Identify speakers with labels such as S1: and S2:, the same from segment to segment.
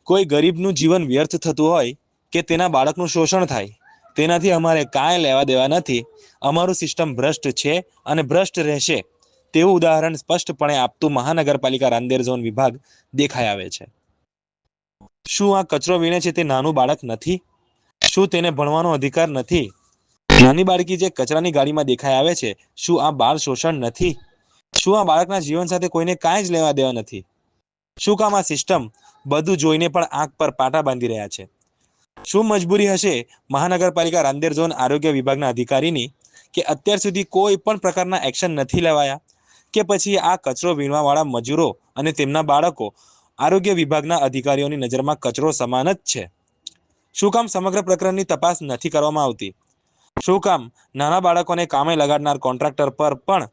S1: કોઈ ગરીબનું જીવન વ્યર્થ થતું હોય કે તેના બાળકનું શોષણ થાય, તેનાથી અમારે કાંઈ લેવા દેવા નથી. અમારું સિસ્ટમ ભ્રષ્ટ છે અને ભ્રષ્ટ રહેશે તેવું ઉદાહરણ સ્પષ્ટપણે આપતું મહાનગરપાલિકા રાંદેર ઝોન વિભાગ દેખાઈ આવે છે. શું આ કચરો વીણે છે તે નાનું બાળક નથી? શું તેને ભણવાનો અધિકાર નથી? નાની બાળકી જે કચરાની ગાડીમાં દેખાઈ આવે છે, શું આ બાળ શોષણ નથી? શું આ બાળકના જીવન સાથે કોઈને કાંઈ જ લેવા દેવા નથી? શું કામ આ સિસ્ટમ બધું જોઈને પણ આંખ પર પાટા બાંધી રહ્યા છે? શું મજબૂરી હશે મહાનગરપાલિકા રાંદેર ઝોન આરોગ્ય વિભાગના અધિકારીની કે અત્યાર સુધી કોઈ પણ પ્રકારના એક્શન નથી લેવાયા? કે પછી આ કચરો વીણવાવાળા મજૂરો અને તેમના બાળકો આરોગ્ય વિભાગના અધિકારીઓની નજરમાં કચરો સમાન જ છે? શું કામ સમગ્ર પ્રકરણની તપાસ નથી કરવામાં આવતી? શું કામ નાના બાળકોને કામે લગાડનાર કોન્ટ્રાક્ટર પર પણ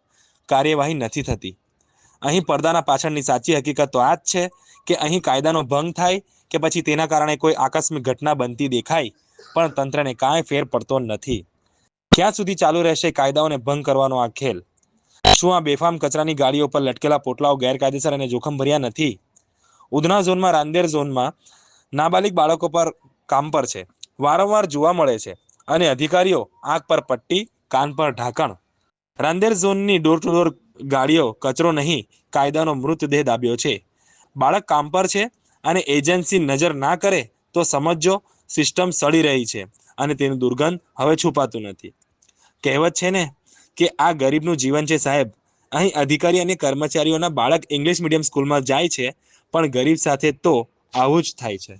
S1: કાર્યવાહી નથી થતી? અહીં પડદાના પાછળની સાચી હકીકત તો આ જ છે કે અહીં કાયદાનો ભંગ થાય કે પછી તેના કારણે કોઈ આકસ્મિક ઘટના બનતી દેખાય પણ તંત્રને કાંઈ ફેર પડતો નથી. ક્યાં સુધી ચાલુ રહેશે કાયદાઓને ભંગ કરવાનો આ ખેલ? શું આ બેફામ કચરાની ગાડીઓ પર લટકેલા પોટલાઓ ગેરકાયદેસર અને જોખમ ભર્યા નથી? ઉધના ઝોનમાં રાંદેર ઝોનમાં નાબાલિગ બાળકો પર કામ પર છે, વારંવાર જોવા મળે છે અને અધિકારીઓ આંખ પર પટ્ટી, કાન પર ઢાંકણ. રાંદેર ઝોનની ડોર ટુ ડોર ગાડીઓ કચરો નહીં, કાયદાનો મૃતદેહ દાબ્યો છે. બાળક કામ પર છે અને એજન્સી નજર ના કરે તો સમજો સિસ્ટમ સડી રહી છે અને તેનું દુર્ગંધ હવે છુપાતું નથી. કહેવત છે ને કે આ ગરીબનું જીવન છે સાહેબ. અહીં અધિકારી અને કર્મચારીઓના બાળક ઇંગ્લિશ મીડિયમ સ્કૂલમાં જાય છે, પણ ગરીબ સાથે તો આવું જ થાય છે.